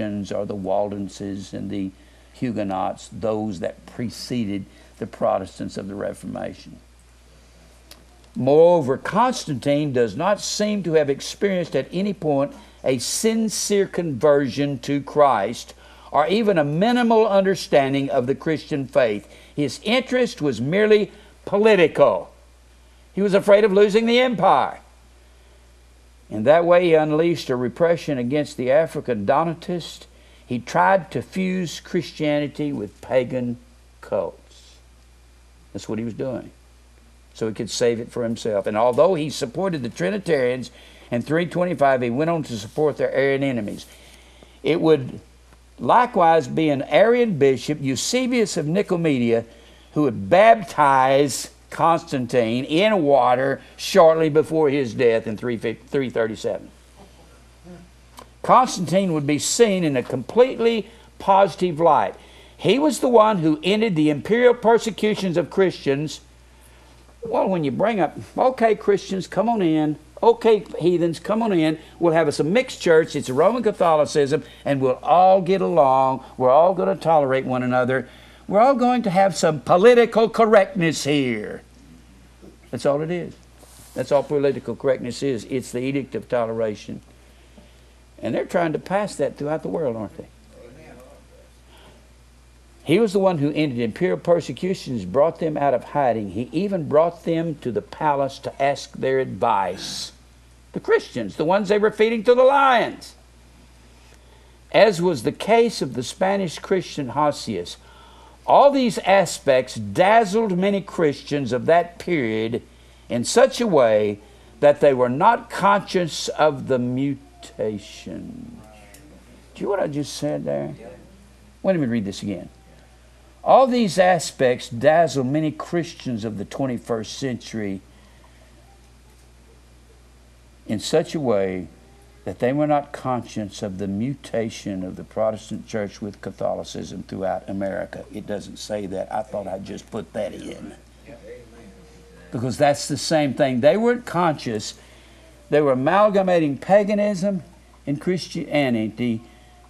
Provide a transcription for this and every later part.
Christians are the Waldenses and the Huguenots, those that preceded the Protestants of the Reformation. Moreover, Constantine does not seem to have experienced at any point a sincere conversion to Christ or even a minimal understanding of the Christian faith. His interest was merely political. He was afraid of losing the empire. In that way, he unleashed a repression against the African Donatists. He tried to fuse Christianity with pagan cults. That's what he was doing, so he could save it for himself. And although he supported the Trinitarians, in 325 he went on to support their Arian enemies. It would likewise be an Arian bishop, Eusebius of Nicomedia, who would baptize Constantine in water shortly before his death in 337. Constantine would be seen in a completely positive light. He was the one who ended the imperial persecutions of Christians. Well, when you bring up, okay, Christians, come on in. Okay, heathens, come on in. We'll have us a mixed church. It's a Roman Catholicism, and we'll all get along. We're all going to tolerate one another. We're all going to have some political correctness here. That's all it is. That's all political correctness is. It's the Edict of Toleration. And they're trying to pass that throughout the world, aren't they? He was the one who ended imperial persecutions, brought them out of hiding. He even brought them to the palace to ask their advice. The Christians, the ones they were feeding to the lions. As was the case of the Spanish Christian Hosius, all these aspects dazzled many Christians of that period in such a way that they were not conscious of the mutation. Do you know what I just said there? Let me read this again. All these aspects dazzle many Christians of the 21st century in such a way that they were not conscious of the mutation of the Protestant church with Catholicism throughout America. It doesn't say that. I thought I'd just put that in. Because that's the same thing. They weren't conscious. They were amalgamating paganism and Christianity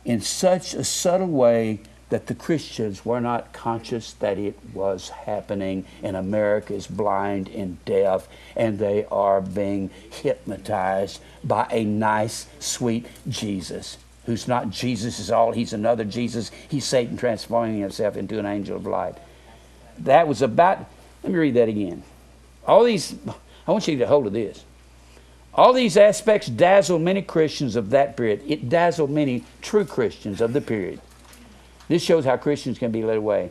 in such a subtle way that the Christians were not conscious that it was happening, and America is blind and deaf, and they are being hypnotized by a nice, sweet Jesus, who's not Jesus is all. He's another Jesus. He's Satan transforming himself into an angel of light. That was about, let me read that again. All these, I want you to get a hold of this. All these aspects dazzled many Christians of that period. It dazzled many true Christians of the period. This shows how Christians can be led away.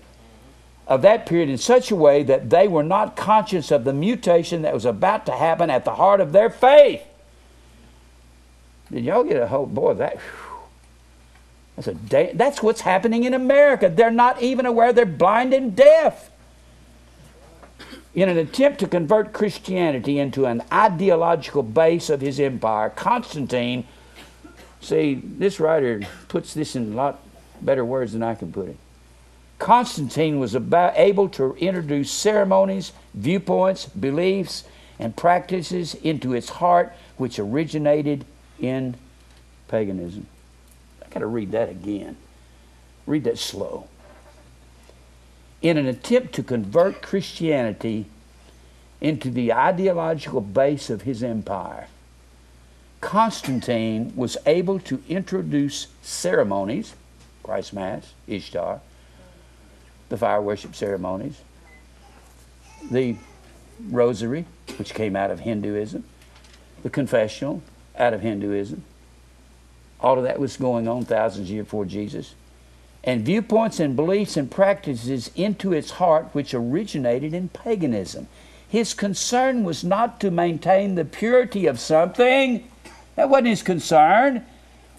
Of that period in such a way that they were not conscious of the mutation that was about to happen at the heart of their faith. Did y'all get a hold? Boy, that's what's happening in America. They're not even aware they're blind and deaf. In an attempt to convert Christianity into an ideological base of his empire, Constantine, see, this writer puts this in a lot better words than I can put it. Constantine was able to introduce ceremonies, viewpoints, beliefs, and practices into its heart, which originated in paganism. I got to read that again. Read that slow. In an attempt to convert Christianity into the ideological base of his empire, Constantine was able to introduce ceremonies, Christ Mass, Ishtar, the fire worship ceremonies, the rosary, which came out of Hinduism, the confessional, out of Hinduism. All of that was going on thousands of years before Jesus. And viewpoints and beliefs and practices into its heart, which originated in paganism. His concern was not to maintain the purity of something. That wasn't his concern,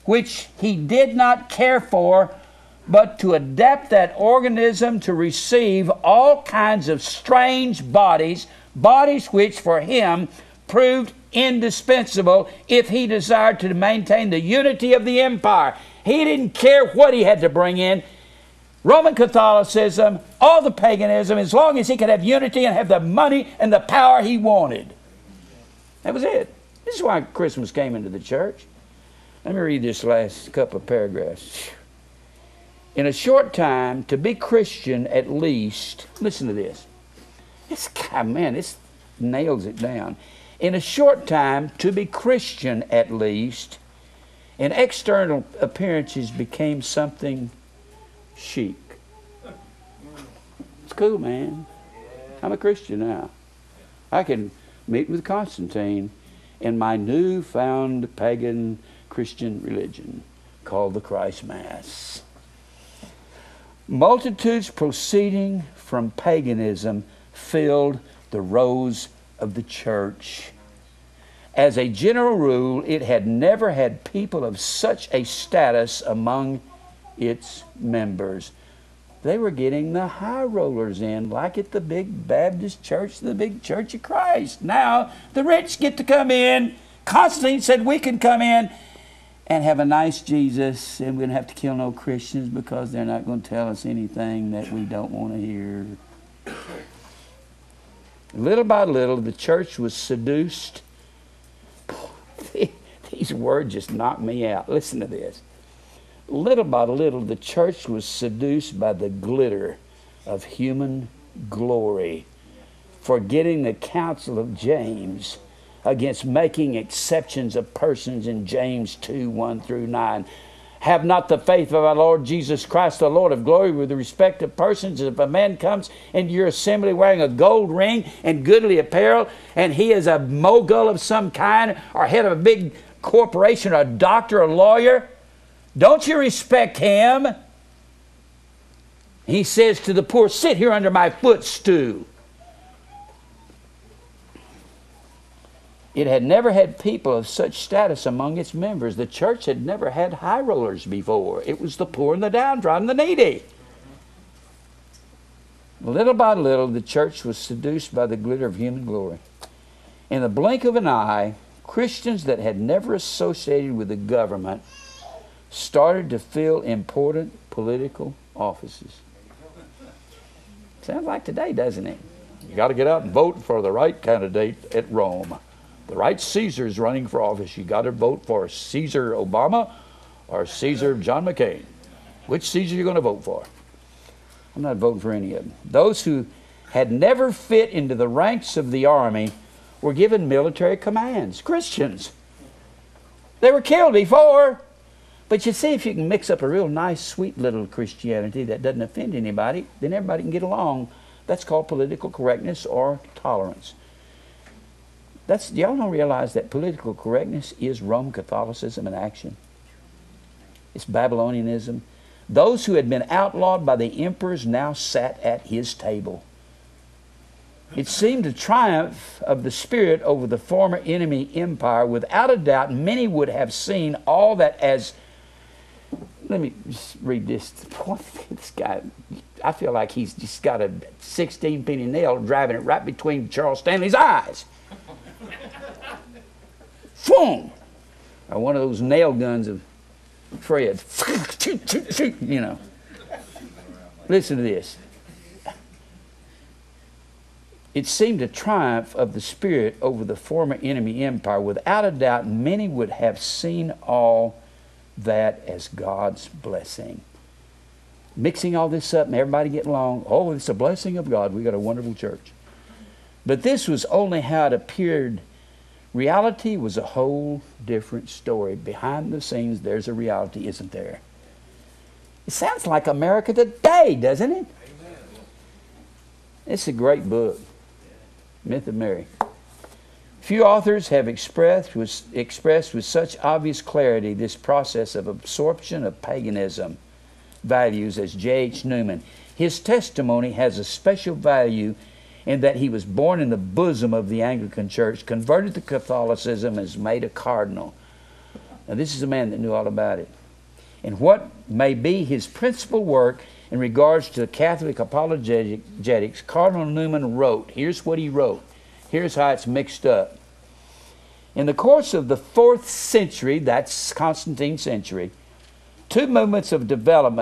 which he did not care for, but to adapt that organism to receive all kinds of strange bodies, bodies which for him proved indispensable if he desired to maintain the unity of the empire. He didn't care what he had to bring in. Roman Catholicism, all the paganism, as long as he could have unity and have the money and the power he wanted. That was it. This is why Christmas came into the church. Let me read this last couple of paragraphs. In a short time, to be Christian at least, listen to this. This guy, man, this nails it down. In a short time, to be Christian at least, and external appearances became something chic. It's cool, man. I'm a Christian now. I can meet with Constantine in my newfound pagan Christian religion called the Christ Mass. Multitudes proceeding from paganism filled the rows of the church. As a general rule, it had never had people of such a status among its members. They were getting the high rollers in, like at the big Baptist church, the big Church of Christ. Now, the rich get to come in. Constantine said we can come in and have a nice Jesus, and we don't have to kill no Christians because they're not going to tell us anything that we don't want to hear. Little by little, the church was seduced. These words just knock me out. Listen to this. Little by little, the church was seduced by the glitter of human glory, forgetting the counsel of James against making exceptions of persons in James 2:1-9. Have not the faith of our Lord Jesus Christ, the Lord of glory, with respect to persons. If a man comes into your assembly wearing a gold ring and goodly apparel, and he is a mogul of some kind, or head of a big corporation, or a doctor, or a lawyer, don't you respect him? He says to the poor, sit here under my footstool. It had never had people of such status among its members. The church had never had high rollers before. It was the poor and the downtrodden, the needy. Little by little, the church was seduced by the glitter of human glory. In the blink of an eye, Christians that had never associated with the government started to fill important political offices. Sounds like today, doesn't it? You got to get out and vote for the right candidate at Rome. The right Caesar is running for office. You got to vote for Caesar Obama or Caesar John McCain. Which Caesar are you going to vote for? I'm not voting for any of them. Those who had never fit into the ranks of the army were given military commands. Christians. They were killed before. But you see, if you can mix up a real nice, sweet little Christianity that doesn't offend anybody, then everybody can get along. That's called political correctness or tolerance. Y'all don't realize that political correctness is Roman Catholicism in action. It's Babylonianism. Those who had been outlawed by the emperors now sat at his table. It seemed a triumph of the spirit over the former enemy empire. Without a doubt, many would have seen all that as... Let me just read this. This guy, I feel like he's just got a 16-penny nail driving it right between Charles Stanley's eyes. Boom! Or one of those nail guns of Fred. You know. Listen to this. It seemed a triumph of the spirit over the former enemy empire. Without a doubt, many would have seen all that as God's blessing. Mixing all this up and everybody getting along. Oh, it's a blessing of God. We got a wonderful church. But this was only how it appeared. Reality was a whole different story. Behind the scenes, there's a reality, isn't there? It sounds like America today, doesn't it? Amen. It's a great book, Myth of Mary. Few authors have expressed with such obvious clarity this process of absorption of paganism values as J.H. Newman. His testimony has a special value in that he was born in the bosom of the Anglican Church, converted to Catholicism, and is made a cardinal. Now, this is a man that knew all about it. And what may be his principal work in regards to Catholic apologetics, Cardinal Newman wrote. Here's what he wrote. Here's how it's mixed up. In the course of the 4th century, that's Constantine's century, two movements of development